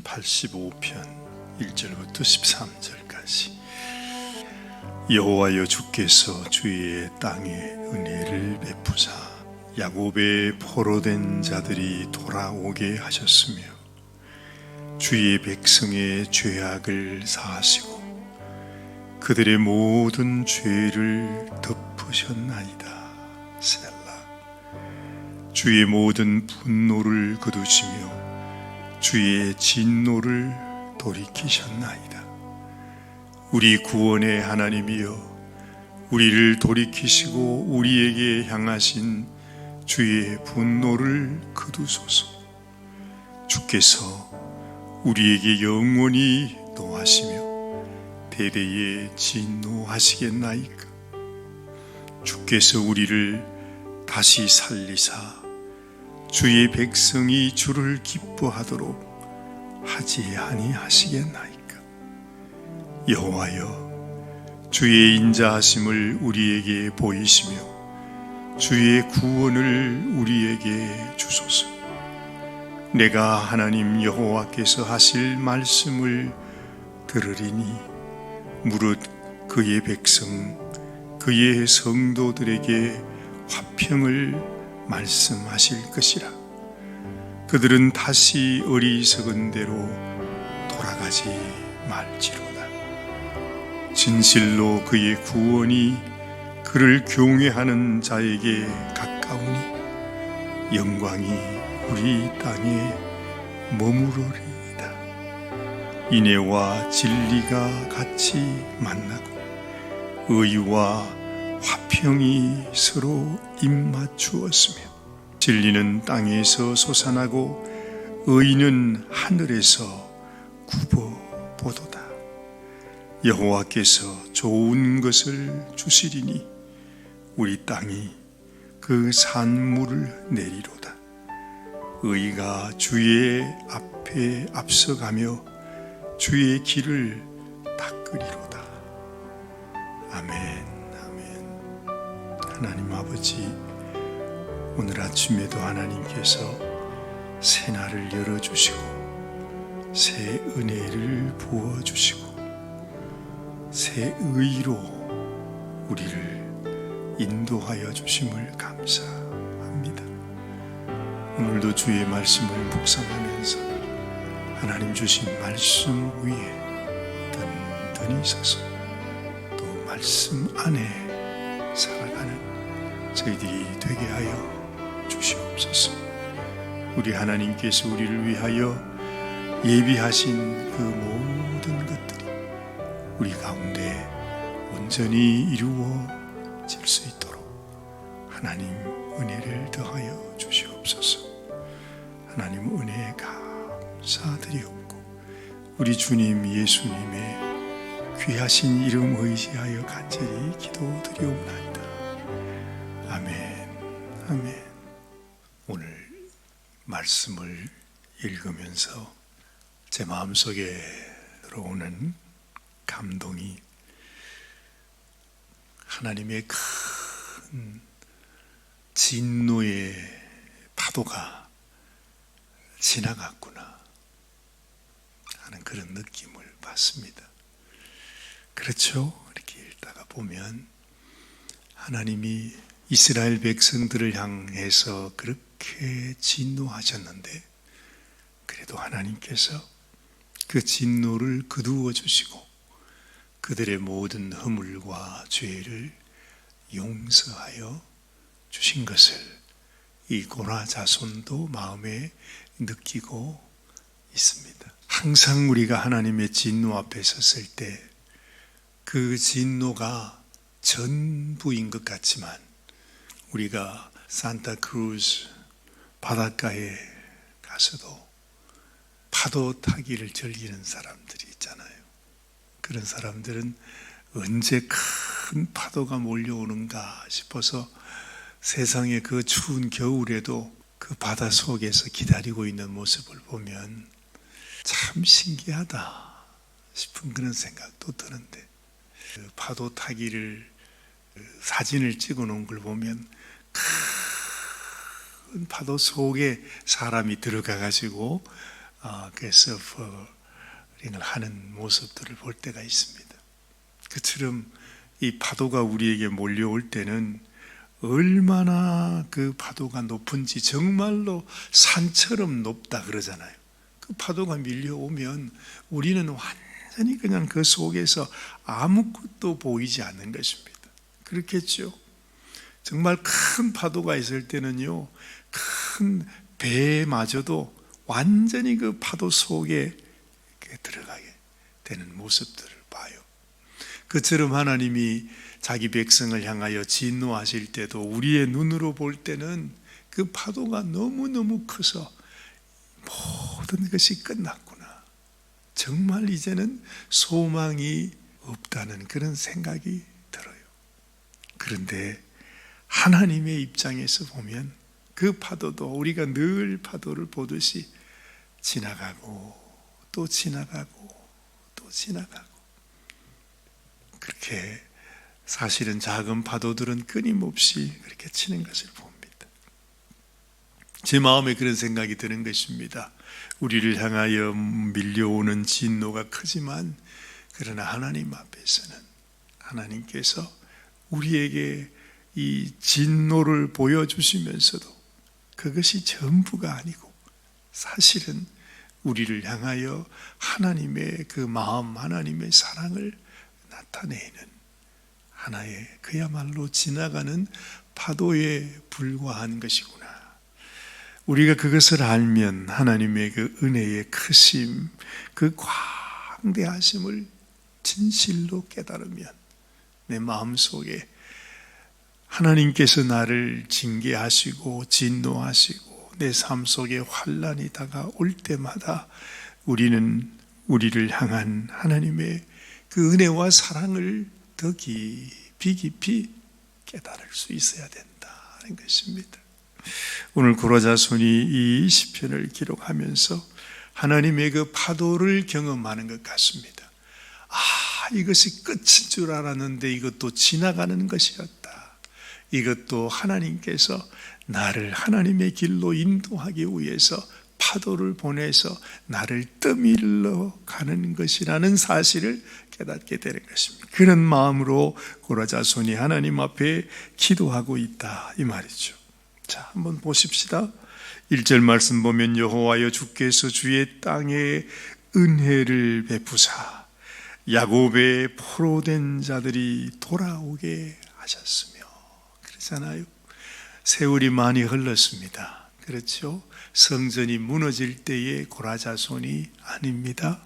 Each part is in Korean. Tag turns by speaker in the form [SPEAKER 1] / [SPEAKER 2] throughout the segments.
[SPEAKER 1] 시편 85편 1절부터 13절까지. 여호와여, 주께서 주의 땅에 은혜를 베푸사 야곱의 포로된 자들이 돌아오게 하셨으며 주의 백성의 죄악을 사하시고 그들의 모든 죄를 덮으셨나이다. 셀라. 주의 모든 분노를 거두시며 주의 진노를 돌이키셨나이다. 우리 구원의 하나님이여, 우리를 돌이키시고 우리에게 향하신 주의 분노를 거두소서. 주께서 우리에게 영원히 노하시며 대대에 진노하시겠나이까. 주께서 우리를 다시 살리사 주의 백성이 주를 기뻐하도록 하지 아니하시겠나이까. 여호와여, 주의 인자하심을 우리에게 보이시며 주의 구원을 우리에게 주소서. 내가 하나님 여호와께서 하실 말씀을 들으리니 무릇 그의 백성 그의 성도들에게 화평을 말씀하실 것이라. 그들은 다시 어리석은 대로 돌아가지 말지로다. 진실로 그의 구원이 그를 경외하는 자에게 가까우니 영광이 우리 땅에 머무르리이다. 인애와 진리가 같이 만나고 의와 화평이 서로 입맞추었으며 진리는 땅에서 솟아나고 의는 하늘에서 굽어보도다. 여호와께서 좋은 것을 주시리니 우리 땅이 그 산물을 내리로다. 의가 주의 앞에 앞서가며 주의 길을 닦으리로다. 아멘. 하나님 아버지, 오늘 아침에도 하나님께서 새 날을 열어주시고 새 은혜를 부어주시고 새 의로 우리를 인도하여 주심을 감사합니다. 오늘도 주의 말씀을 묵상하면서 하나님 주신 말씀 위에 든든히 서서 또 말씀 안에 살아가는 저희들이 되게 하여 주시옵소서. 우리 하나님께서 우리를 위하여 예비하신 그 모든 것들이 우리 가운데 온전히 이루어질 수 있도록 하나님 은혜를 더하여 주시옵소서. 하나님 은혜에 감사드리옵고 우리 주님 예수님의 귀하신 이름 의지하여 간절히 기도드리옵나이다. 아멘. 아멘. 오늘 말씀을 읽으면서 제 마음속에 들어오는 감동이 하나님의 큰 진노의 파도가 지나갔구나 하는 그런 느낌을 받습니다. 그렇죠? 이렇게 읽다가 보면 하나님이 이스라엘 백성들을 향해서 그렇게 진노하셨는데 그래도 하나님께서 그 진노를 거두어 주시고 그들의 모든 허물과 죄를 용서하여 주신 것을 이 고라 자손도 마음에 느끼고 있습니다. 항상 우리가 하나님의 진노 앞에 섰을 때 그 진노가 전부인 것 같지만 우리가 산타크루즈 바닷가에 가서도 파도 타기를 즐기는 사람들이 있잖아요. 그런 사람들은 언제 큰 파도가 몰려오는가 싶어서 세상의 그 추운 겨울에도 그 바다 속에서 기다리고 있는 모습을 보면 참 신기하다 싶은 그런 생각도 드는데 그 파도 타기를 사진을 찍어 놓은 걸 보면 큰 파도 속에 사람이 들어가 가지고 그 서퍼링을 하는 모습들을 볼 때가 있습니다. 그처럼 이 파도가 우리에게 몰려올 때는 얼마나 그 파도가 높은지 정말로 산처럼 높다 그러잖아요. 그 파도가 밀려오면 우리는 완전히 그냥 그 속에서 아무것도 보이지 않는 것입니다. 그렇겠죠? 정말 큰 파도가 있을 때는요, 큰 배마저도 완전히 그 파도 속에 들어가게 되는 모습들을 봐요. 그처럼 하나님이 자기 백성을 향하여 진노하실 때도 우리의 눈으로 볼 때는 그 파도가 너무너무 커서 모든 것이 끝났구나, 정말 이제는 소망이 없다는 그런 생각이 들어요. 그런데 하나님의 입장에서 보면 그 파도도 우리가 늘 파도를 보듯이 지나가고 또 지나가고 또 지나가고, 그렇게 사실은 작은 파도들은 끊임없이 그렇게 치는 것을 봅니다. 제 마음에 그런 생각이 드는 것입니다. 우리를 향하여 밀려오는 진노가 크지만 그러나 하나님 앞에서는 하나님께서 우리에게 이 진노를 보여주시면서도 그것이 전부가 아니고 사실은 우리를 향하여 하나님의 그 마음, 하나님의 사랑을 나타내는 하나의 그야말로 지나가는 파도에 불과한 것이구나. 우리가 그것을 알면 하나님의 그 은혜의 크심, 그 광대하심을 진실로 깨달으면 내 마음속에 하나님께서 나를 징계하시고 진노하시고 내 삶 속에 환난이 다가올 때마다 우리는 우리를 향한 하나님의 그 은혜와 사랑을 더 깊이 깨달을 수 있어야 된다는 것입니다. 오늘 고라자손이 이 시편을 기록하면서 하나님의 그 파도를 경험하는 것 같습니다. 이것이 끝인 줄 알았는데 이것도 지나가는 것이었다. 이것도 하나님께서 나를 하나님의 길로 인도하기 위해서 파도를 보내서 나를 떠밀러 가는 것이라는 사실을 깨닫게 되는 것입니다. 그런 마음으로 고라자손이 하나님 앞에 기도하고 있다 이 말이죠. 자, 한번 보십시다. 1절 말씀 보면 여호와여 주께서 주의 땅에 은혜를 베푸사 야곱의 포로된 자들이 돌아오게 하셨으며, 그러잖아요. 세월이 많이 흘렀습니다. 그렇죠? 성전이 무너질 때의 고라자손이 아닙니다.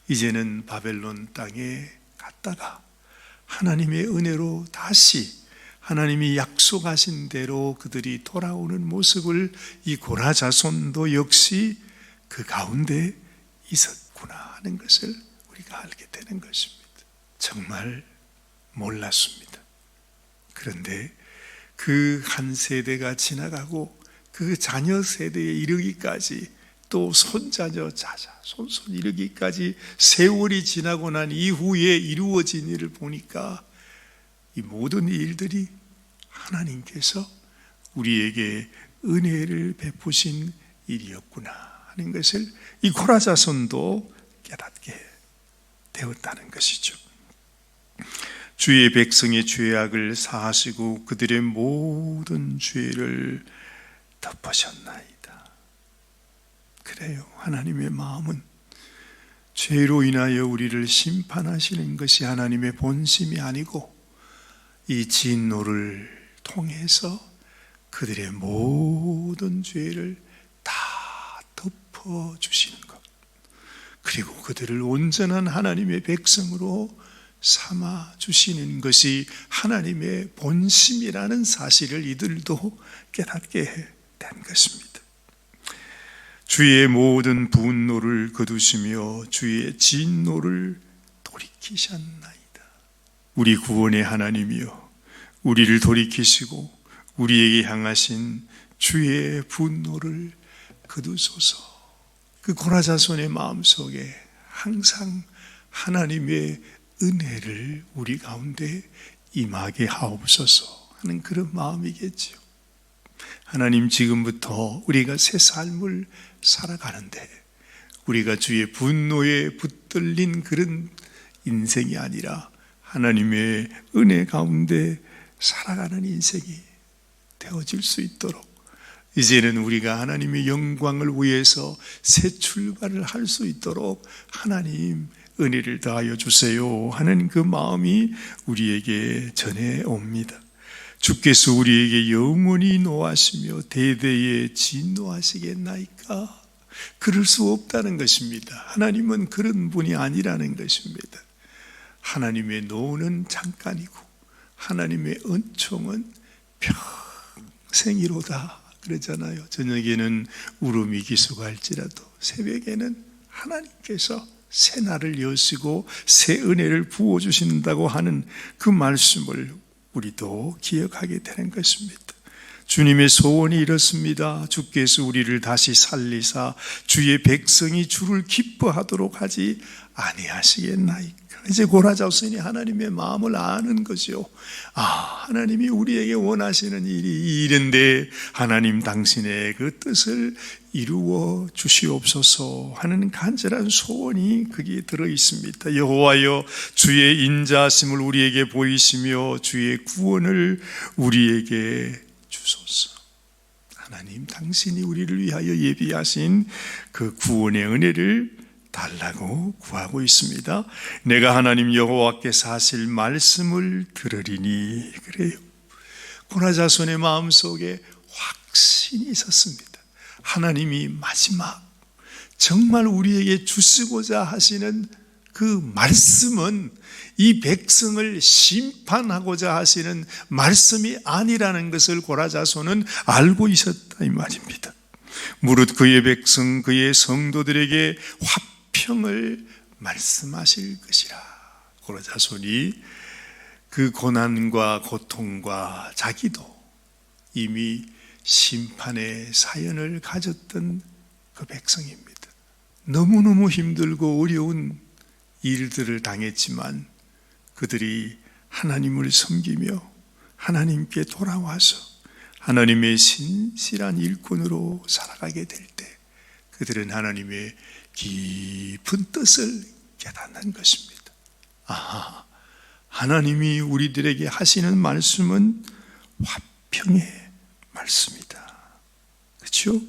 [SPEAKER 1] 이제는 바벨론 땅에 갔다가 하나님의 은혜로 다시 하나님이 약속하신 대로 그들이 돌아오는 모습을 이 고라자손도 역시 그 가운데 있었구나 하는 것을 우리가 알게 되는 것입니다. 정말 몰랐습니다. 그런데 그 한 세대가 지나가고 그 자녀 세대에 이르기까지 또 손자녀 자자 손손 이르기까지 세월이 지나고 난 이후에 이루어진 일을 보니까 이 모든 일들이 하나님께서 우리에게 은혜를 베푸신 일이었구나 하는 것을 이 고라자손도 깨닫게 되었다는 것이죠. 주의 백성의 죄악을 사하시고 그들의 모든 죄를 덮으셨나이다. 그래요. 하나님의 마음은 죄로 인하여 우리를 심판하시는 것이 하나님의 본심이 아니고 이 진노를 통해서 그들의 모든 죄를 다 덮어주시는 것, 그리고 그들을 온전한 하나님의 백성으로 삼아주시는 것이 하나님의 본심이라는 사실을 이들도 깨닫게 된 것입니다. 주의 모든 분노를 거두시며 주의 진노를 돌이키셨나이다. 우리 구원의 하나님이여, 우리를 돌이키시고 우리에게 향하신 주의 분노를 거두소서. 그 고라자손의 마음속에 항상 하나님의 은혜를 우리 가운데 임하게 하옵소서 하는 그런 마음이겠죠. 하나님, 지금부터 우리가 새 삶을 살아가는데 우리가 주의 분노에 붙들린 그런 인생이 아니라 하나님의 은혜 가운데 살아가는 인생이 되어질 수 있도록, 이제는 우리가 하나님의 영광을 위해서 새 출발을 할 수 있도록 하나님 은혜를 더하여 주세요 하는 그 마음이 우리에게 전해옵니다. 주께서 우리에게 영원히 노하시며 대대에 진노하시겠나이까? 그럴 수 없다는 것입니다. 하나님은 그런 분이 아니라는 것입니다. 하나님의 노는 잠깐이고 하나님의 은총은 평생이로다 그러잖아요. 저녁에는 울음이 기수갈지라도 새벽에는 하나님께서 새 날을 여시고 새 은혜를 부어주신다고 하는 그 말씀을 우리도 기억하게 되는 것입니다. 주님의 소원이 이렇습니다. 주께서 우리를 다시 살리사 주의 백성이 주를 기뻐하도록 하지 아니하시겠나이까? 이제 고라자손이 하나님의 마음을 아는 거죠. 하나님이 우리에게 원하시는 일이 이런데 하나님 당신의 그 뜻을 이루어 주시옵소서 하는 간절한 소원이 거기에 들어 있습니다. 여호와여, 주의 인자하심을 우리에게 보이시며 주의 구원을 우리에게 주소서. 하나님 당신이 우리를 위하여 예비하신 그 구원의 은혜를 달라고 구하고 있습니다. 내가 하나님 여호와께서 하실 말씀을 들으리니. 그래요. 고라자손의 마음속에 확신이 있었습니다. 하나님이 마지막 정말 우리에게 주시고자 하시는 그 말씀은 이 백성을 심판하고자 하시는 말씀이 아니라는 것을 고라자손은 알고 있었다 이 말입니다. 무릇 그의 백성 그의 성도들에게 화평을 말씀하실 것이라. 고라자손이 그 고난과 고통과 자기도 이미 심판의 사연을 가졌던 그 백성입니다. 너무너무 힘들고 어려운 일들을 당했지만 그들이 하나님을 섬기며 하나님께 돌아와서 하나님의 신실한 일꾼으로 살아가게 될 때 그들은 하나님의 깊은 뜻을 깨닫는 것입니다. 하나님이 우리들에게 하시는 말씀은 화평의 말씀이다. 그렇죠?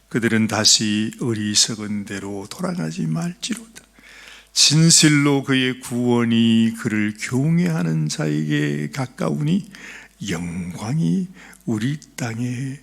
[SPEAKER 1] 그들은 다시 어리석은 대로 돌아가지 말지로다. 진실로 그의 구원이 그를 경외하는 자에게 가까우니 영광이 우리 땅에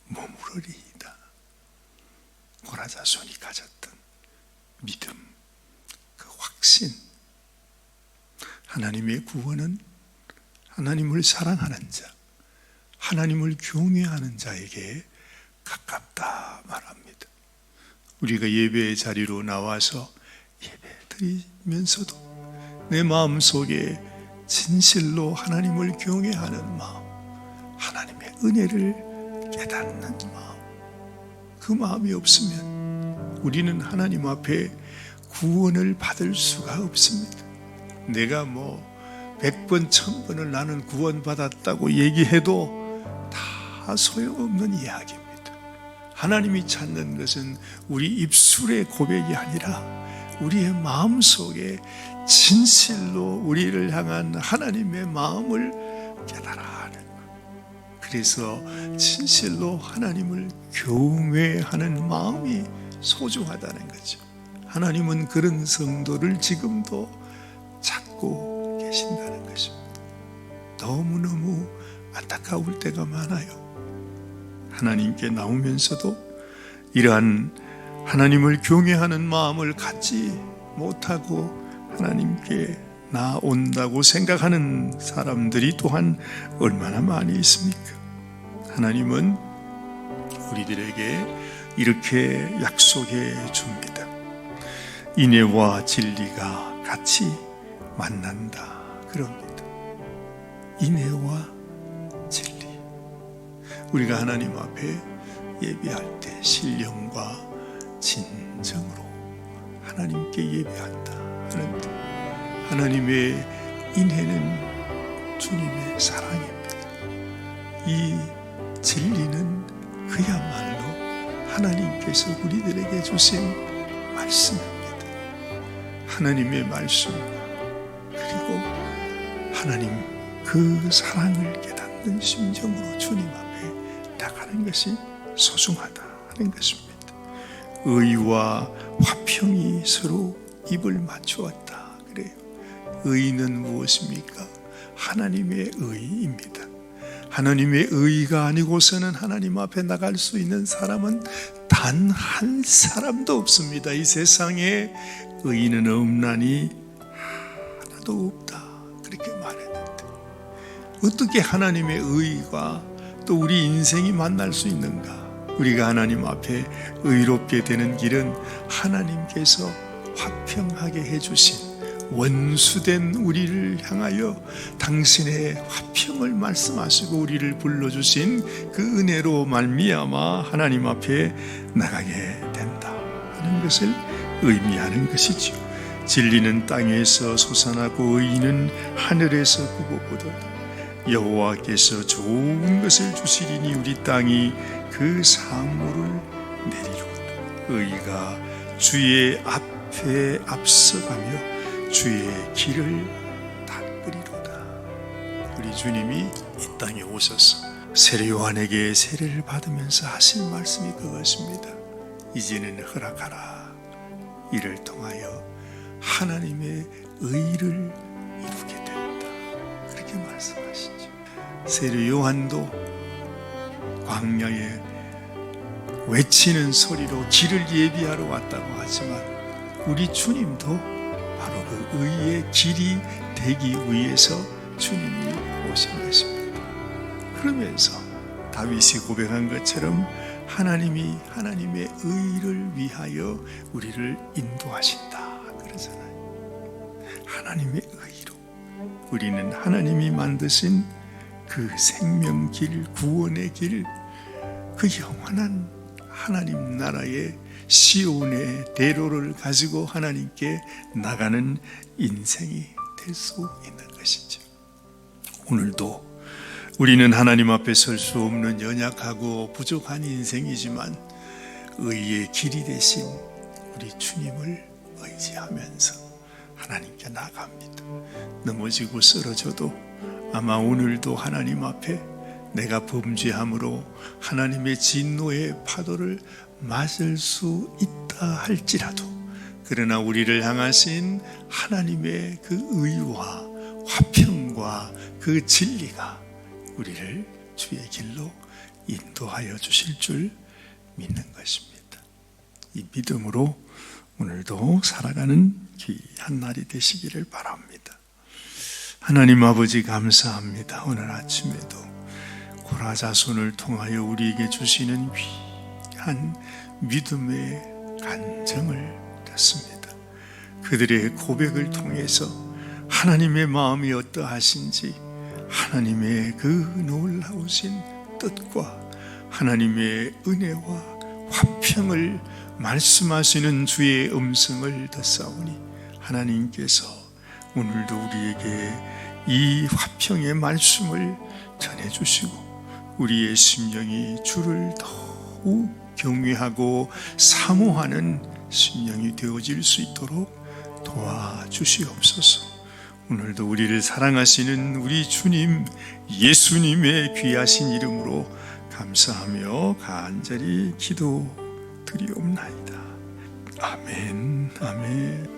[SPEAKER 1] 머무르리이다. 고라자손이 가졌던 믿음, 그 확신, 하나님의 구원은 하나님을 사랑하는 자, 하나님을 경외하는 자에게 가깝다 말합니다. 우리가 예배의 자리로 나와서 예배 드리면서도 내 마음속에 진실로 하나님을 경외하는 마음, 하나님의 은혜를 깨닫는 마음, 그 마음이 없으면 우리는 하나님 앞에 구원을 받을 수가 없습니다. 내가 100번, 1000번을 나는 구원받았다고 얘기해도 다 소용없는 이야기입니다. 하나님이 찾는 것은 우리 입술의 고백이 아니라 우리의 마음속에 진실로 우리를 향한 하나님의 마음을 깨달아 하는 것. 그래서 진실로 하나님을 경외하는 마음이 소중하다는 거죠. 하나님은 그런 성도를 지금도 찾고 계신다는 것입니다. 너무너무 안타까울 때가 많아요. 하나님께 나오면서도 이러한 하나님을 경외하는 마음을 갖지 못하고 하나님께 나온다고 생각하는 사람들이 또한 얼마나 많이 있습니까? 하나님은 우리들에게 이렇게 약속해 줍니다. 인애와 진리가 같이 만난다 그럽니다. 인애와 진리. 우리가 하나님 앞에 예배할 때 신령과 진정으로 하나님께 예배한다 하는데 하나님의 인애는 주님의 사랑입니다. 이 진리는 그야말로 하나님께서 우리들에게 주신 말씀입니다. 하나님의 말씀, 그리고 하나님 그 사랑을 깨닫는 심정으로 주님 앞에 나가는 것이 소중하다 하는 것입니다. 의와 화평이 서로 입을 맞추었다 그래요. 의는 무엇입니까? 하나님의 의입니다. 하나님의 의가 아니고서는 하나님 앞에 나갈 수 있는 사람은 단 한 사람도 없습니다. 이 세상에 의인은 없나니 하나도 없다 그렇게 말했는데, 어떻게 하나님의 의가 또 우리 인생이 만날 수 있는가? 우리가 하나님 앞에 의롭게 되는 길은 하나님께서 화평하게 해주신, 원수된 우리를 향하여 당신의 화평을 말씀하시고 우리를 불러주신 그 은혜로 말미암아 하나님 앞에 나가게 된다 하는 것을 의미하는 것이죠. 진리는 땅에서 솟아나고 의는 하늘에서 굽어오도다. 여호와께서 좋은 것을 주시리니 우리 땅이 그 상물을 내리로다. 의가 주의 앞에 앞서가며 주의 길을 닦으리로다. 우리 주님이 이 땅에 오셔서 세례 요한에게 세례를 받으면서 하신 말씀이 그것입니다. 이제는 허락하라. 이를 통하여 하나님의 의를 이루게 된다. 그렇게 말씀하시죠. 세례 요한도 광야에 외치는 소리로 길을 예비하러 왔다고 하지만 우리 주님도 바로 그 의의 길이 되기 위해서 주님이 오신 것입니다. 그러면서 다윗이 고백한 것처럼 하나님이 하나님의 의를 위하여 우리를 인도하신다 그러잖아요. 하나님의 의로 우리는 하나님이 만드신 그 생명길, 구원의 길, 그 영원한 하나님 나라의 시온의 대로를 가지고 하나님께 나가는 인생이 될 수 있는 것이죠. 오늘도 우리는 하나님 앞에 설 수 없는 연약하고 부족한 인생이지만 의의 길이 되신 우리 주님을 의지하면서 하나님께 나갑니다. 넘어지고 쓰러져도 아마 오늘도 하나님 앞에 내가 범죄함으로 하나님의 진노의 파도를 맞을 수 있다 할지라도, 그러나 우리를 향하신 하나님의 그 의와 화평과 그 진리가 우리를 주의 길로 인도하여 주실 줄 믿는 것입니다. 이 믿음으로 오늘도 살아가는 귀한 날이 되시기를 바랍니다. 하나님 아버지 감사합니다. 오늘 아침에도 고라 자손을 통하여 우리에게 주시는 귀한 믿음의 간증을 듣습니다. 그들의 고백을 통해서 하나님의 마음이 어떠하신지, 하나님의 그 놀라우신 뜻과 하나님의 은혜와 화평을 말씀하시는 주의 음성을 듣사오니 하나님께서 오늘도 우리에게 이 화평의 말씀을 전해주시고 우리의 심령이 주를 더욱 경외하고 사모하는 심령이 되어질 수 있도록 도와주시옵소서. 오늘도 우리를 사랑하시는 우리 주님 예수님의 귀하신 이름으로 감사하며 간절히 기도드리옵나이다. 아멘, 아멘.